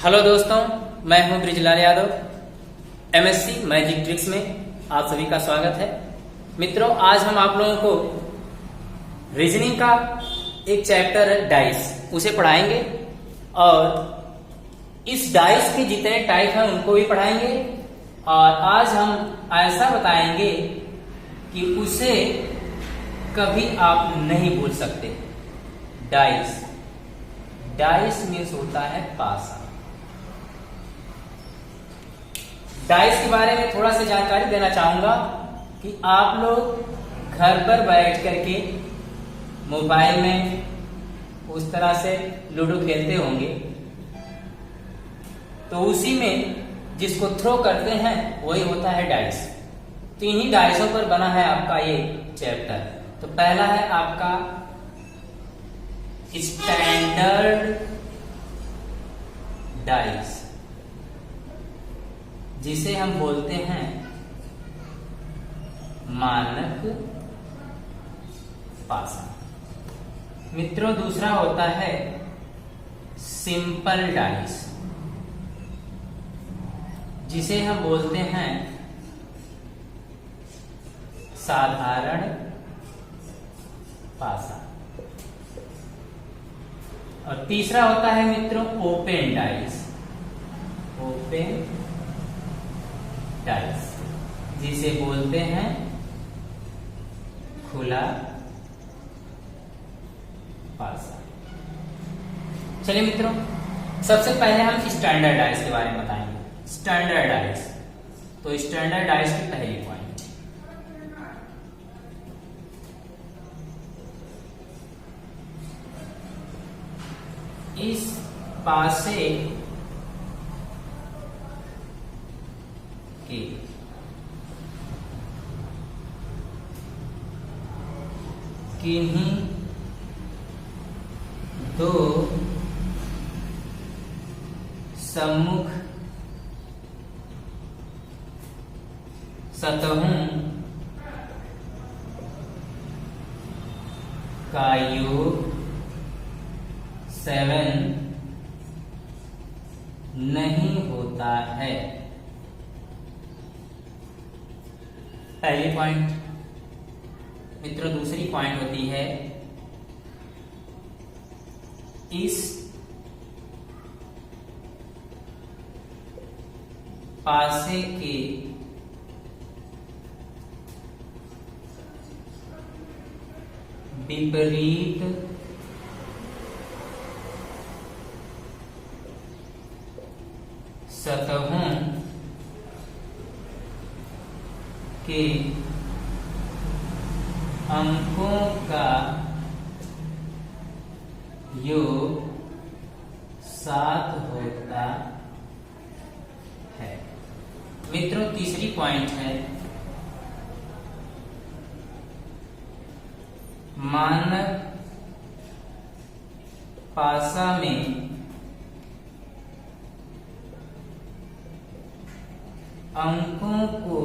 Hello दोस्तों, मैं हूं Brijlal Yadav. MSc magic tricks में आप सभी का स्वागत है। मित्रों, आज हम आप लोगों को रीजनिंग का एक चैप्टर है डाइस, उसे पढ़ाएंगे और इस डाइस के जितने टाइप हैं उनको भी पढ़ाएंगे। और आज हम ऐसा बताएंगे कि उसे कभी आप नहीं भूल सकते। डाइस, डाइस मीन्स होता है पासा। डाइस के बारे में थोड़ा सा जानकारी देना चाहूंगा कि आप लोग घर पर बैठ करके मोबाइल में उस तरह से लूडो खेलते होंगे, तो उसी में जिसको थ्रो करते हैं वही होता है डाइस। तो इन्हीं डाइसों पर बना है आपका ये चैप्टर। तो पहला है आपका स्टैंडर्ड डाइस, जिसे हम बोलते हैं मानक पासा। मित्रों, दूसरा होता है सिंपल डाइस, जिसे हम बोलते हैं साधारण पासा। और तीसरा होता है मित्रों ओपन डाइस, ओपन डाइस, जिसे बोलते हैं खुला पासा। चलिए मित्रों, सबसे पहले हम स्टैंडर्ड डाइस के बारे में बताएंगे। स्टैंडर्ड डाइस, तो स्टैंडर्ड डाइस की पहली पॉइंट, इस पासे के किन्हीं दो सम्मुख सतहों का योग 7 नहीं होता है। पहली पॉइंट। मित्रों, दूसरी पॉइंट होती है इस पासे के विपरीत सतहों के अंकों का योग 7 होता है। मित्रों, तीसरी पॉइंट है मानक पासा में अंकों को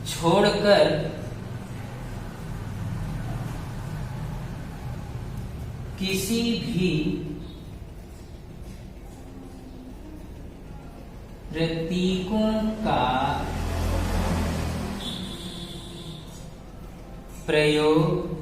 छोड़कर किसी भी प्रतीकों का प्रयोग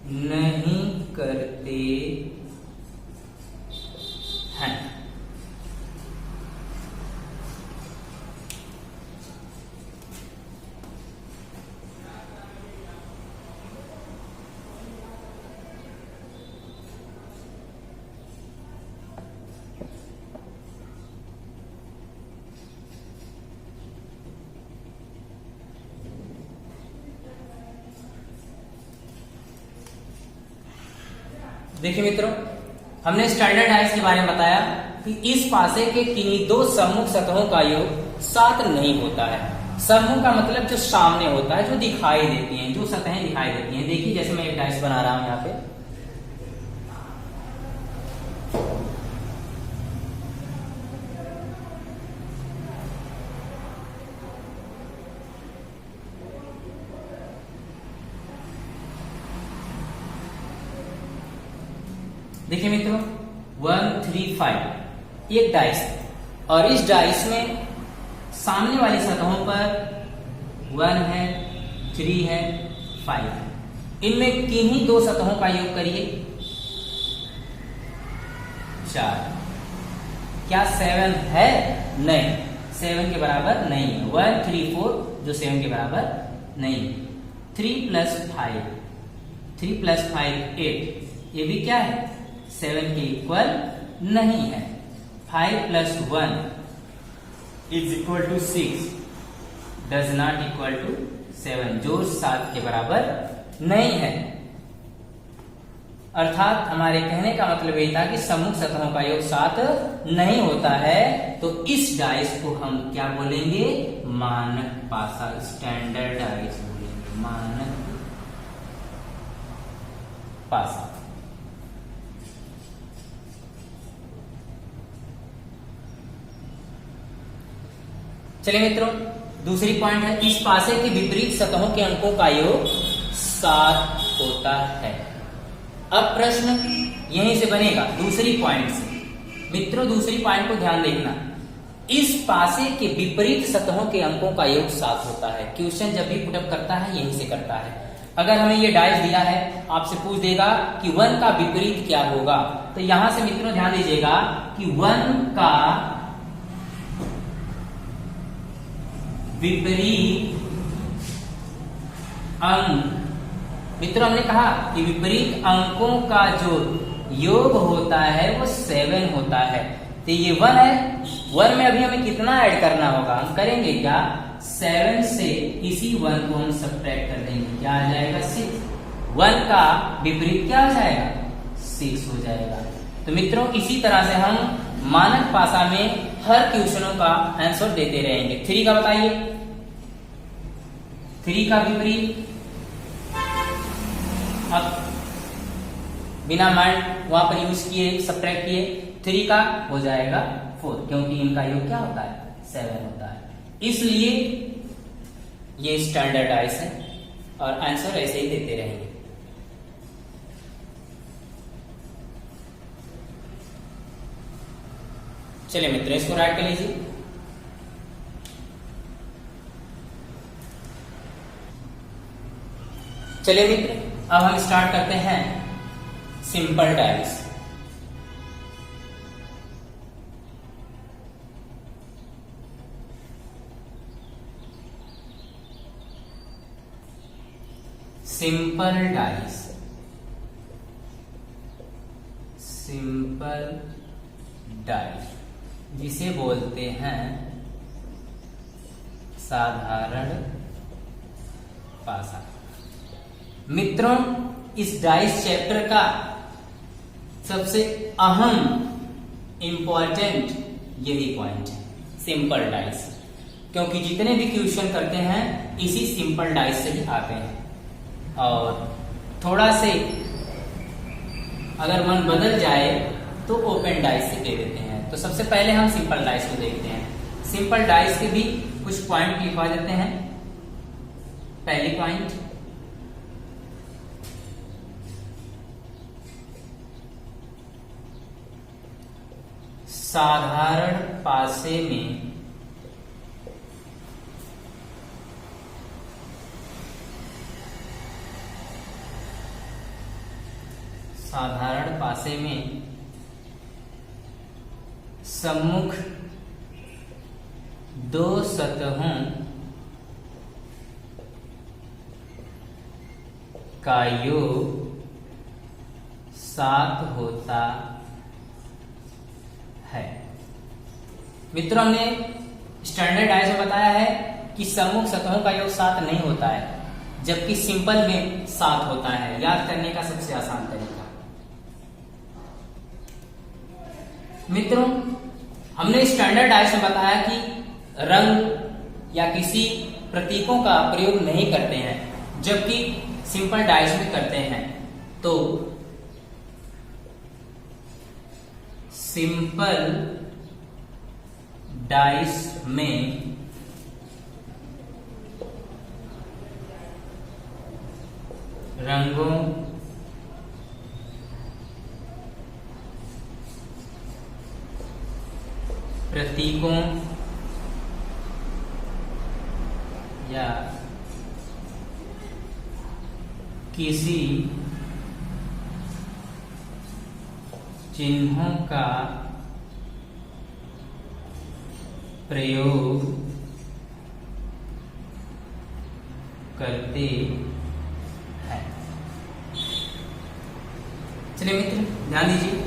नहीं करते हैं। देखिए मित्रों, हमने स्टैंडर्ड डाइस के बारे में बताया कि इस पासे के किन्हीं दो सम्मुख सतहों का योग 7 नहीं होता है। सम्मुख का मतलब जो सामने होता है, जो दिखाई देती हैं, जो सतहें दिखाई देती हैं। देखिए, जैसे मैं एक डाइस बना रहा हूं यहाँ पे, देखिए मित्रों 1 3 5 एक डाइस है और इस डाइस में सामने वाली सतहों पर 1 है, 3 है, 5 है। इनमें किन्हीं दो सतहों का योग करिए 4। क्या 7 है? नहीं, 7 के बराबर नहीं है। 1 3 4 जो 7 के बराबर नहीं है। 3 + 5 3 + 5 8 ये भी क्या है? 7 के इक्वल नहीं है। 5 + 1 = 6 डज नॉट इक्वल टू 7 जो 7 के बराबर नहीं है। अर्थात हमारे कहने का मतलब ये था कि सम्मुख सतहों का योग 7 नहीं होता है। तो इस डाइस को हम क्या बोलेंगे? मानक पासा, स्टैंडर्ड डाइस बोलेंगे, मानक पासा। चलिए मित्रों, दूसरी पॉइंट है इस पासे के विपरीत सतहों के अंकों का योग 7 होता है। अब प्रश्न यहीं से बनेगा दूसरी पॉइंट से। मित्रों दूसरी पॉइंट को ध्यान देखना, इस पासे के विपरीत सतहों के अंकों का योग 7 होता है। क्वेश्चन जब भी पुटअप करता है यहीं से करता है। अगर हमें ये डाइस दिया है, आपसे पूछ देगा कि 1 का विपरीत क्या होगा, तो यहां से मित्रों ध्यान दीजिएगा कि 1 का विपरीत अंक, मित्रों हमने कहा कि विपरीत अंकों का जो योग होता है वो 7 होता है। तो ये 1 है, 1 में अभी हमें कितना ऐड करना होगा? हम करेंगे क्या? 7 से इसी 1 को हम सब्ट्रैक्ट कर देंगे, क्या आ जाएगा? 6। 1 का विपरीत क्या हो जाएगा? 6 हो जाएगा। तो मित्रों इसी तरह से हम मानक पासा में हर क्वेश्चनों का आंसर देते रहेंगे। 3 का बताइए, 3 का विपरीत, अब बिना माइंड वहां पर यूज किए सब्ट्रैक्ट किए, 3 का हो जाएगा 4 क्योंकि इनका योग क्या होता है? 7 होता है। इसलिए ये स्टैंडर्डाइज है और आंसर ऐसे ही देते रहेंगे। चलिए मित्रों इसको राइट कर लीजिए। चलिए मित्र अब हम स्टार्ट करते हैं simple dice. Simple dice, simple dice जिसे बोलते हैं साधारण पासा। मित्रों इस डाइस चैप्टर का सबसे अहम इंपॉर्टेंट यही पॉइंट है, सिंपल डाइस, क्योंकि जितने भी क्वेश्चन करते हैं इसी सिंपल डाइस से ही आते हैं। और थोड़ा से अगर मन बदल जाए तो ओपन डाइस से दे देते हैं। तो सबसे पहले हम सिंपल डाइस को देखते हैं। सिंपल डाइस के भी कुछ पॉइंट लिखवा देते हैं। पहली पॉइंट, साधारण पासे में साधारण पासे में सम्मुख दो सतहों का योग 7 होता है। मित्रों हमने स्टैंडर्ड डाइस में बताया है कि सम्मुख सतहों का योग 7 नहीं होता है, जबकि सिंपल में 7 होता है। याद करने का सबसे आसान तरीका। मित्रों हमने स्टैंडर्ड डाइस में बताया कि रंग या किसी प्रतीकों का प्रयोग नहीं करते हैं, जबकि सिंपल डाइस में करते हैं। तो सिंपल डाइस में रंगों प्रतीकों या किसी चिन्हों का प्रयोग करते हैं। चलिए मित्र ध्यान दीजिए,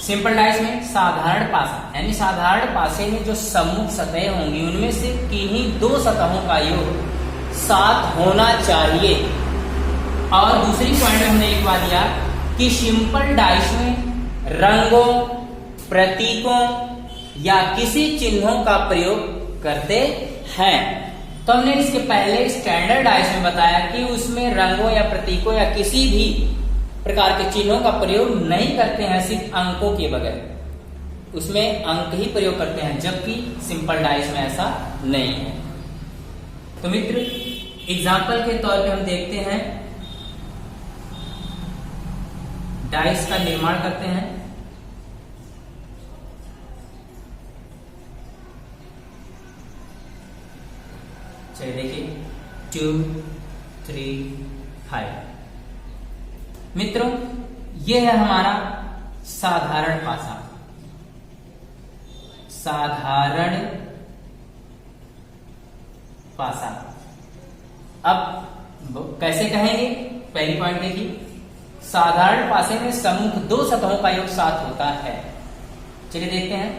सिंपल डाइस में साधारण पासा यानी साधारण पासे में जो सम्मुख सतहें होंगी उनमें से किन्हीं दो सतहों का योग 7 होना चाहिए। और दूसरी पॉइंट में हमने लिखवा दिया कि सिंपल डाइस में रंगों, प्रतीकों या किसी चिन्हों का प्रयोग करते हैं। तो हमने इसके पहले स्टैंडर्ड डाइस में बताया कि उसमें रंगों या प्रतीकों या किसी भी प्रकार के चिन्हों का प्रयोग नहीं करते हैं, सिर्फ अंकों के बगैर उसमें अंक ही प्रयोग करते हैं, जबकि सिंपल डाइस में ऐसा नहीं है। तो मित्र एग्जाम्पल के तौर पे हम देखते हैं, डाइस का निर्माण करते हैं। चलिए देखिए 2, 3, 5। मित्रों ये है हमारा साधारण पासा। साधारण पासा अब कैसे कहेंगे, पहली पॉइंट देखिए, साधारण पासे में सम्मुख दो सतहों का योग 7 होता है। चलिए देखते हैं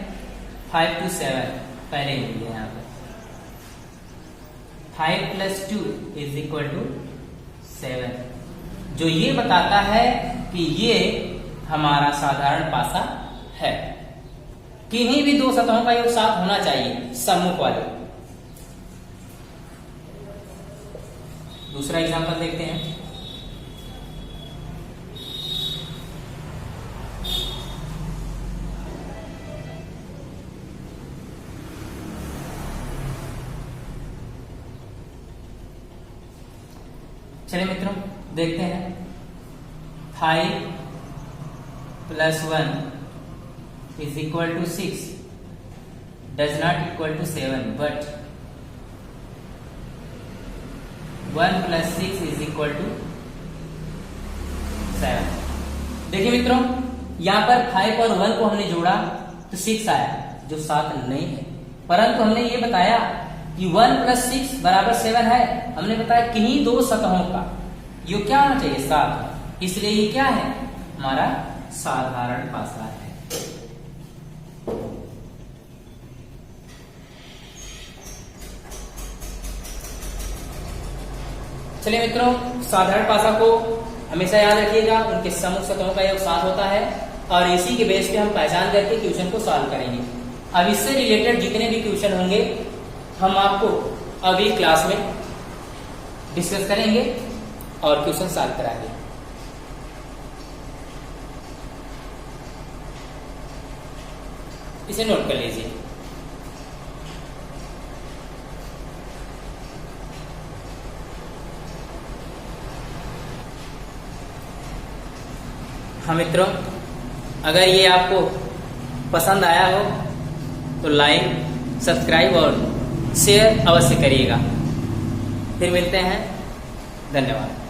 5 to 7 पहले ही लिया यहाँ पर 5 + 2 = 7, जो ये बताता है कि ये हमारा साधारण पासा है। किन्हीं भी दो सतहों का योग 7 होना चाहिए सम्मुख वाले। दूसरा एग्जांपल देखते हैं, चलिए मित्रों देखते हैं 5 + 1 = 6 does not equal to 7, but 1 + 6 = 7। देखिए मित्रों यहाँ पर 5 और 1 को हमने जोड़ा तो 6 आया, जो 7 नहीं है, परंतु हमने ये बताया कि 1 + 6 = 7 है। हमने बताया किन्हीं दो सतहों का योग क्या होना चाहिए 7, इसलिए ये क्या है हमारा साधारण पासा है। चलिए मित्रों साधारण पासा को हमेशा याद रखिएगा, उनके सम्मुख सतहों का योग 7 होता है और इसी के बेस पे हम पहचान करके क्वेश्चन को सॉल्व करेंगे। अब इससे रिलेटेड जितने भी क्वेश्चन होंगे हम आपको अभी क्लास में डिस्कस करेंगे और क्वेश्चन सॉल्व कराएंगे। इसे नोट कर लीजिए। हाँ मित्रों, अगर ये आपको पसंद आया हो तो लाइक, सब्सक्राइब और शेयर अवश्य करिएगा। फिर मिलते हैं, धन्यवाद।